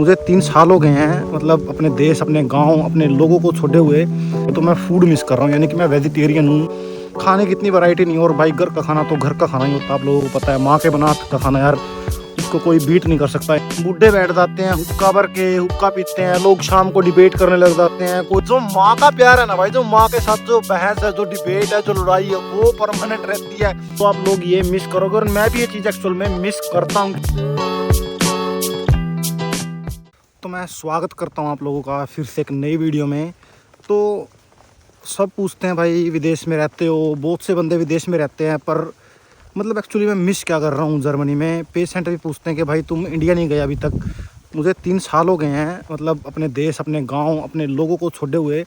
मुझे 3 साल हो गए हैं मतलब अपने देश, अपने गाँव, अपने लोगों को छोड़े हुए। तो मैं फूड मिस कर रहा हूँ, यानी कि मैं वेजिटेरियन हूँ। खाने की इतनी वैरायटी नहीं है और भाई घर का खाना तो घर का खाना ही होता है, आप लोगों को पता है। माँ के बना का खाना यार, उसको कोई बीट नहीं कर सकता है। बूढ़े बैठ जाते हैं हुक्का भर के, हुक्का पीते हैं लोग, शाम को डिबेट करने लग जाते हैं। कोई जो माँ का प्यार है ना भाई, जो माँ के साथ जो बहस है, जो डिबेट है, जो लड़ाई है, वो परमानेंट रहती है। तो आप लोग ये मिस करोगे और मैं भी ये चीज़ एक्चुअल में मिस करता हूँ। तो मैं स्वागत करता हूँ आप लोगों का फिर से एक नई वीडियो में। तो सब पूछते हैं भाई विदेश में रहते हो, बहुत से बंदे विदेश में रहते हैं, पर मतलब एक्चुअली मैं मिस क्या कर रहा हूँ जर्मनी में। पेशेंट भी पूछते हैं कि भाई तुम इंडिया नहीं गए अभी तक। मुझे 3 साल हो गए हैं मतलब अपने देश, अपने गांव, अपने लोगों को छोड़े हुए।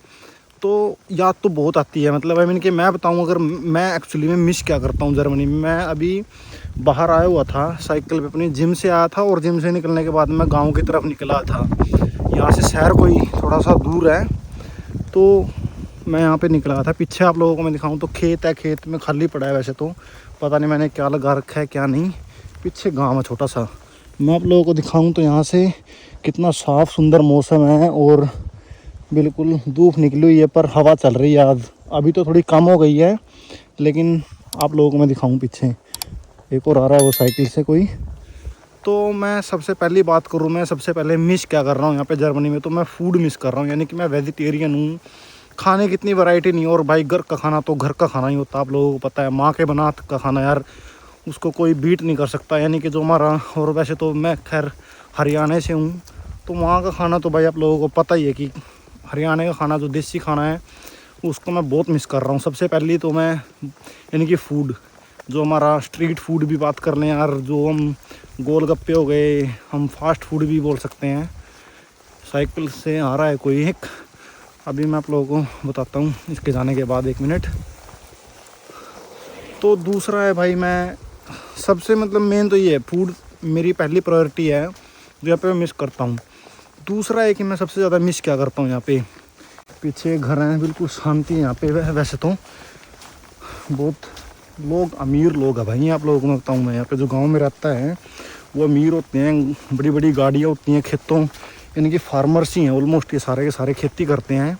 तो याद तो बहुत आती है, मतलब आई मीन कि मैं बताऊं अगर मैं एक्चुअली में मिस क्या करता हूं जर्मनी में। मैं अभी बाहर आया हुआ था साइकिल पे, अपनी जिम से आया था और जिम से निकलने के बाद मैं गांव की तरफ निकला था। यहाँ से शहर कोई थोड़ा सा दूर है, तो मैं यहाँ पे निकला था। पीछे आप लोगों को मैं दिखाऊं तो खेत है, खेत में खाली पड़ा है वैसे तो, पता नहीं मैंने क्या लगा रखा है क्या नहीं। पीछे गाँव है छोटा सा। मैं आप लोगों को दिखाऊं तो यहाँ से कितना साफ़ सुंदर मौसम है और बिल्कुल धूप निकली हुई है, पर हवा चल रही है आज। अभी तो थोड़ी कम हो गई है, लेकिन आप लोगों को मैं दिखाऊं पीछे एक और आ रहा है वो साइकिल से कोई। तो मैं सबसे पहली बात करूं, मैं सबसे पहले मिस क्या कर रहा हूं यहाँ पे जर्मनी में, तो मैं फूड मिस कर रहा हूं। यानी कि मैं वेजिटेरियन हूँ। खाने की इतनी वैरायटी नहीं है और भाई घर का खाना तो घर का खाना ही होता है, आप लोगों को पता है। माँ के बना का खाना यार, उसको कोई बीट नहीं कर सकता। यानी कि जो हमारा, और वैसे तो मैं खैर हरियाणा से हूँ, तो वहाँ का खाना तो भाई आप लोगों को पता ही है कि हरियाणा का खाना जो देसी खाना है, उसको मैं बहुत मिस कर रहा हूँ। सबसे पहली तो मैं यानी कि फूड, जो हमारा स्ट्रीट फूड भी बात कर लें यार, जो हम गोलगप्पे हो गए, हम फास्ट फूड भी बोल सकते हैं। साइकिल से आ रहा है कोई एक, अभी मैं आप लोगों को बताता हूँ इसके जाने के बाद, 1 मिनट। तो दूसरा है भाई, मैं सबसे मतलब मेन तो ये है, फूड मेरी पहली प्रायोरिटी है जो यहाँ पे मैं मिस करता हूँ। दूसरा है कि मैं सबसे ज़्यादा मिस क्या करता हूँ यहाँ पे, पीछे घर हैं, बिल्कुल शांति है यहाँ पे। वैसे तो बहुत लोग अमीर लोग हैं भाई, आप लोगों को मैं बताऊँ, मैं यहाँ पे जो गांव में रहता है वो अमीर होते हैं, बड़ी बड़ी गाड़ियाँ होती हैं खेतों, यानी कि फार्मर्स ही हैं ऑलमोस्ट, ये सारे के सारे खेती करते हैं।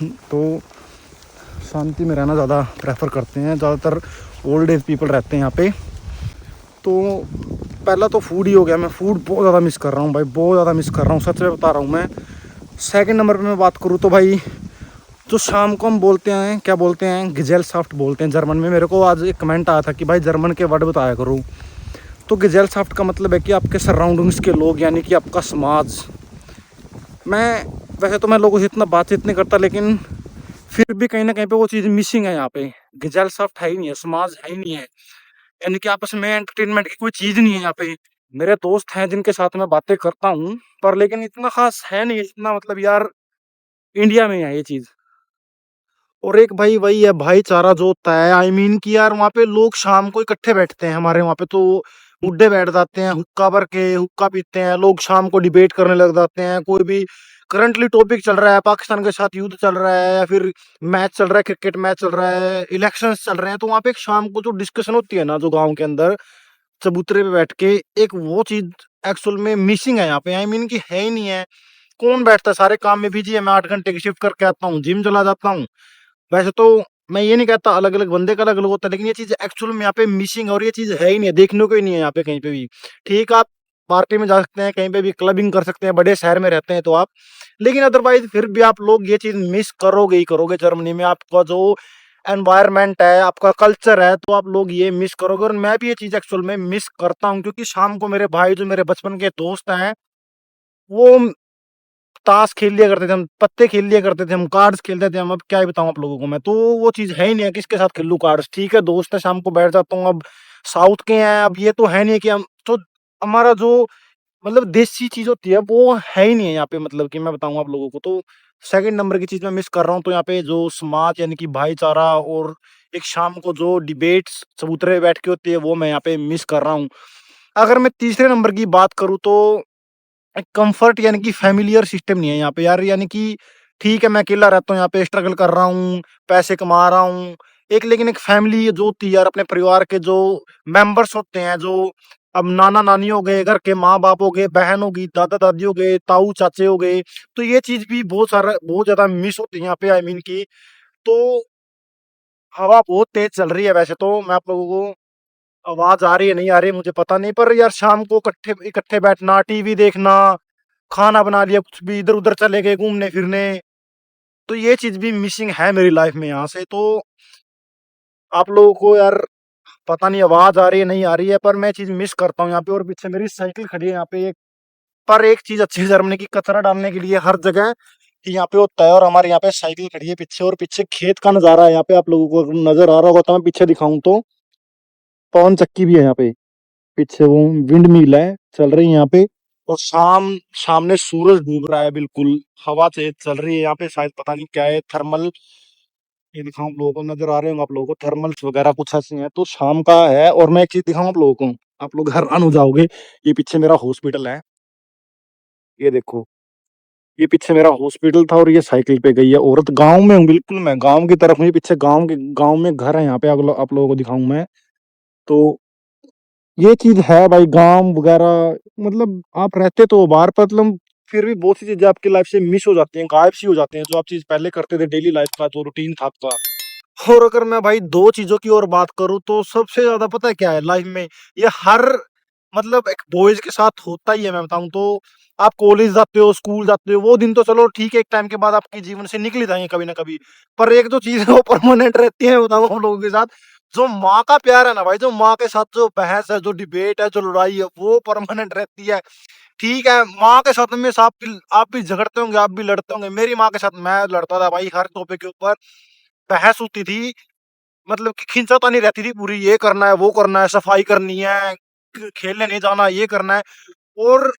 तो शांति में रहना ज़्यादा प्रेफर करते हैं, ज़्यादातर ओल्ड एज पीपल रहते हैं यहाँ पे। तो पहला तो फूड ही हो गया, मैं फूड बहुत ज़्यादा मिस कर रहा हूँ भाई, बहुत ज़्यादा मिस कर रहा हूँ, सच में बता रहा हूँ मैं। सेकंड नंबर पे मैं बात करूँ तो भाई, जो शाम को हम बोलते हैं, क्या बोलते हैं, गिजेल सॉफ्ट बोलते हैं जर्मन में। मेरे को आज एक कमेंट आया था कि भाई जर्मन के वर्ड बताया करो। तो गिजेल सॉफ्ट का मतलब है कि आपके सराउंडिंग्स के लोग, यानी कि आपका समाज। मैं वैसे तो मैं लोगों से इतना बातचीत नहीं करता, लेकिन फिर भी कहीं ना कहीं पे वो चीज़ मिसिंग है यहाँ पे। गिजेल सॉफ्ट है ही नहीं है, समाज है ही नहीं है, यानी कि आपस में एंटरटेनमेंट की कोई चीज़ नहीं है यहाँ पे। मेरे दोस्त हैं जिनके साथ मैं बातें करता हूँ, पर लेकिन इतना खास है नहीं, इतना मतलब यार इंडिया में है ये चीज़। और एक भाई वही है भाईचारा जो होता है, आई मीन कि यार वहाँ पे लोग शाम को इकट्ठे बैठते हैं। हमारे वहाँ पे तो बुड्ढे बैठ जाते हैं हुक्का भर के, हुक्का पीते हैं लोग, शाम को डिबेट करने लग जाते हैं। कोई भी करंटली टॉपिक चल रहा है, पाकिस्तान के साथ युद्ध चल रहा है, या फिर मैच चल रहा है, क्रिकेट मैच चल रहा है, इलेक्शंस चल रहे हैं, तो वहाँ पे एक शाम को जो डिस्कशन होती है ना, जो गाँव के अंदर चबूतरे पे बैठ के, एक वो चीज एक्चुअल में मिसिंग है यहाँ पे। आई मीन कि है ही नहीं है। कौन बैठता है, सारे काम में बिजी है। मैं 8 घंटे की शिफ्ट करके आता हूँ, जिम चला जाता हूँ। वैसे तो मैं ये नहीं कहता अलग अलग बंदे का अलग अलग होता है, लेकिन ये चीज एक्चुअल में यहाँ पे मिसिंग है, और ये चीज है ही नहीं है, देखने को ही नहीं है यहाँ पे कहीं पे भी। ठीक, आप पार्टी में जा सकते हैं, कहीं पे भी क्लबिंग कर सकते हैं, बड़े शहर में रहते हैं तो आप, लेकिन अदरवाइज फिर भी आप लोग ये चीज मिस करोगे ही करोगे जर्मनी में। आपका जो एनवायरनमेंट है, आपका कल्चर है, तो आप लोग ये मिस करोगे। और मैं भी ये चीज एक्चुअल में मिस करता हूँ, क्योंकि शाम को मेरे भाई, जो मेरे बचपन के दोस्त हैं, वो ताश खेल लिया करते थे, हम पत्ते खेल लिया करते थे, हम कार्ड्स खेलते थे। हम अब क्या ही बताऊं आप लोगों को मैं, तो वो चीज है ही नहीं है किसके साथ खेलूं कार्ड्स। ठीक है दोस्त है, शाम को बैठ जाता हूँ। अब साउथ के हैं, अब ये तो है नहीं है कि हम तो, हमारा जो मतलब देसी चीज होती है वो है ही नहीं है यहाँ पे, मतलब कि मैं बताऊं आप लोगों को। तो सेकंड नंबर की चीज मैं मिस कर रहा हूँ, तो यहाँ पे जो समाज, यानी कि भाईचारा, और एक शाम को जो डिबेट्स चबूतरे पे बैठ के होती है, वो मैं यहाँ पे मिस कर रहा हूँ। अगर मैं तीसरे नंबर की बात करूँ तो एक कंफर्ट, यानी कि फैमिलियर सिस्टम नहीं है यहाँ पे यार। यानी कि ठीक है मैं अकेला रहता हूँ यहाँ पे, स्ट्रगल कर रहा हूँ, पैसे कमा रहा हूँ एक, लेकिन एक फैमिली जो होती है यार, अपने परिवार के जो मेंबर्स होते हैं, जो अब नाना नानी हो गए, घर के माँ बाप हो गए, बहन होगी, दादा दादी हो गए, ताऊ चाचे हो गए। तो ये चीज भी बहुत ज्यादा मिस होती है यहाँ पे, आई मीन की। तो हवा बहुत तेज चल रही है। वैसे तो मैं आप लोगों को, आवाज आ रही है नहीं आ रही है मुझे पता नहीं, पर यार शाम को इकट्ठे इकट्ठे बैठना, टीवी देखना, खाना बना लिया, कुछ भी इधर उधर चले गए घूमने फिरने, तो ये चीज भी मिसिंग है मेरी लाइफ में यहाँ से। तो आप लोगों को यार पता नहीं आवाज आ रही है नहीं आ रही है, पर मैं चीज मिस करता हूँ यहाँ पे। और पीछे मेरी साइकिल खड़ी है यहाँ पे एक, पर एक चीज अच्छी है जर्मनी की, कचरा डालने के लिए हर जगह कि यहाँ पे होता है। और हमारे यहाँ पे साइकिल खड़ी है पीछे, और पीछे खेत का नजारा है यहाँ पे। आप लोगों को अगर नजर आ रहा होगा तो मैं पीछे दिखाऊं तो पवन चक्की भी है यहाँ पे, पीछे वो विंड मिल है चल रही है यहाँ पे। और सामने सूरज डूब रहा है बिल्कुल, हवा तेज चल रही है यहाँ पे, शायद पता नहीं क्या है, थर्मल, ये दिखाऊं आप लोगों को, नजर आ रहे होंगे आप लोगों को थर्मल्स वगैरह कुछ ऐसे हैं। तो शाम का है। और मैं एक चीज दिखाऊं आप लोगों को, आप लोग हैरान हो जाओगे। ये पीछे मेरा हॉस्पिटल है, ये देखो, ये पीछे मेरा हॉस्पिटल था, और ये साइकिल पे गई है औरत। गांव में हूँ बिल्कुल, मैं गांव की तरफ हूँ, ये पीछे गांव में घर है यहाँ पे, आप लोगों को दिखाऊं मैं। तो ये चीज है भाई, गांव वगैरह, मतलब आप रहते तो हो बाहर पर, मतलब फिर भी बहुत सी चीजें आपकी लाइफ से मिस हो जाती हैं, गायब सी हो जाती हैं, जो आप चीज पहले करते थे, डेली लाइफ का जो रूटीन था आपका। और अगर मैं भाई दो चीजों की और बात करूं तो सबसे ज्यादा पता है क्या है लाइफ में, ये हर, मतलब एक बॉयज के साथ होता ही है। मैं बताऊं तो आप कॉलेज जाते हो, स्कूल जाते हो, वो दिन तो चलो ठीक है, एक टाइम के बाद आपके जीवन से निकल ही जाएंगे कभी ना कभी, पर एक जो चीज है वो परमानेंट रहती है, बताऊं हम लोगों के साथ, जो माँ का प्यार है ना भाई, जो माँ के साथ जो बहस है, जो डिबेट है, जो लड़ाई है, वो परमानेंट रहती है। ठीक है, माँ के साथ में आप भी झगड़ते होंगे, आप भी लड़ते होंगे, मेरी माँ के साथ मैं लड़ता था भाई, हर टॉपिक के ऊपर बहस होती थी, मतलब कि खींचातानी रहती थी पूरी, ये करना है, वो करना है, सफाई करनी है, खेलने नहीं जाना, ये करना है। और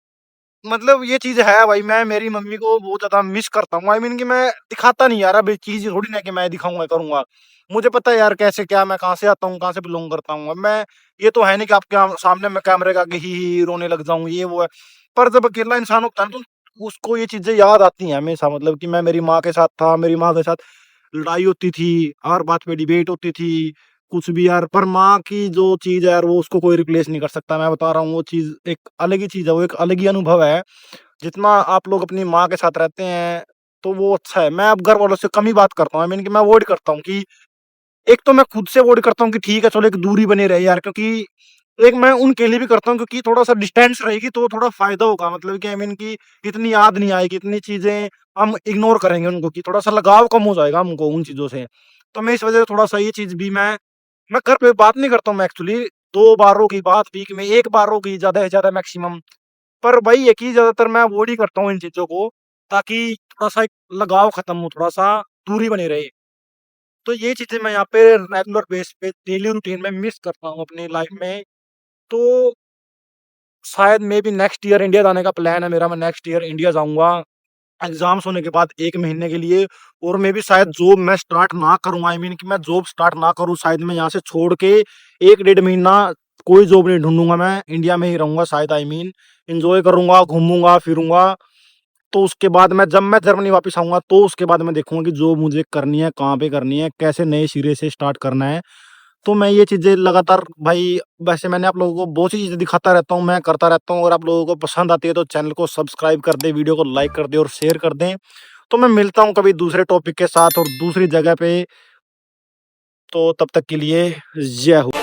मतलब ये चीज है भाई, मैं मेरी मम्मी को बहुत ज्यादा मिस करता हूँ, आई मीन कि मैं दिखाता नहीं यार, अब चीज थोड़ी ना कि मैं दिखाऊंगा करूंगा, मुझे पता है यार कैसे क्या, मैं कहाँ से आता हूँ, कहाँ से बिलोंग करता हूँ। अब मैं, ये तो है नहीं कि आपके सामने मैं कैमरे का आगे ही रोने लग जाऊं, ये वो है। पर जब अकेला इंसान होता है ना, तो उसको ये चीजें याद आती हैं हमेशा, मतलब कि मैं मेरी माँ के साथ था, मेरी माँ के साथ लड़ाई होती थी, हर बात पे डिबेट होती थी, कुछ भी यार। पर माँ की जो चीज है यार, वो उसको कोई रिप्लेस नहीं कर सकता, मैं बता रहा हूँ, वो चीज एक अलग ही चीज है, वो एक अलग ही अनुभव है। जितना आप लोग अपनी माँ के साथ रहते हैं तो वो अच्छा है। मैं अब घर वालों से कम ही बात करता हूँ, I mean कि मैं अवॉइड करता हूँ कि, एक तो मैं खुद से अवॉइड करता हूँ कि ठीक है चलो एक दूरी बनी रहे यार, क्योंकि एक मैं उनके लिए भी करता हूँ क्योंकि थोड़ा सा डिस्टेंस रहेगी तो थोड़ा फायदा होगा, मतलब कि आई मीन की इतनी याद नहीं आएगी, इतनी चीजें हम इग्नोर करेंगे उनको, कि थोड़ा सा लगाव कम हो जाएगा हमको उन चीजों से। तो मैं इस वजह से थोड़ा सा ये चीज भी मैं घर पे बात नहीं करता हूँ, मैं एक्चुअली 2 बार की बात वीक में, 1 बार की ज्यादा से ज्यादा मैक्सिमम। पर वही है कि ज्यादातर मैं अवॉइड ही करता हूँ इन चीजों को, ताकि थोड़ा सा एक लगाव खत्म हो, थोड़ा सा दूरी बनी रहे। तो ये चीजें मैं यहाँ पे रेगुलर बेस पे डेली रूटीन में मिस करता हूँ अपनी लाइफ में। तो शायद may be next year India जाने का प्लान है मेरा, मैं नेक्स्ट ईयर इंडिया जाऊंगा एग्जाम्स होने के बाद 1 महीने के लिए। और मे बी शायद जॉब मैं स्टार्ट ना करूँ, आई मीन कि मैं जॉब स्टार्ट ना करूँ, शायद मैं यहाँ से छोड़ के 1 डेढ़ महीना कोई जॉब नहीं ढूंढूंगा, मैं इंडिया में ही रहूंगा शायद, आई मीन इंजॉय करूंगा, घूमूंगा फिरूंगा। तो उसके बाद जब मैं जर्मनी वापस आऊंगा तो उसके बाद मैं देखूंगा कि जो मुझे करनी है, कहाँ पे करनी है, कैसे नए सिरे से स्टार्ट करना है। तो मैं ये चीजें लगातार भाई, वैसे मैंने आप लोगों को बहुत सी चीजें दिखाता रहता हूँ, मैं करता रहता हूँ। अगर आप लोगों को पसंद आती है तो चैनल को सब्सक्राइब कर दे, वीडियो को लाइक कर दे और शेयर कर दें। तो मैं मिलता हूँ कभी दूसरे टॉपिक के साथ और दूसरी जगह पे। तो तब तक के लिए जय हो।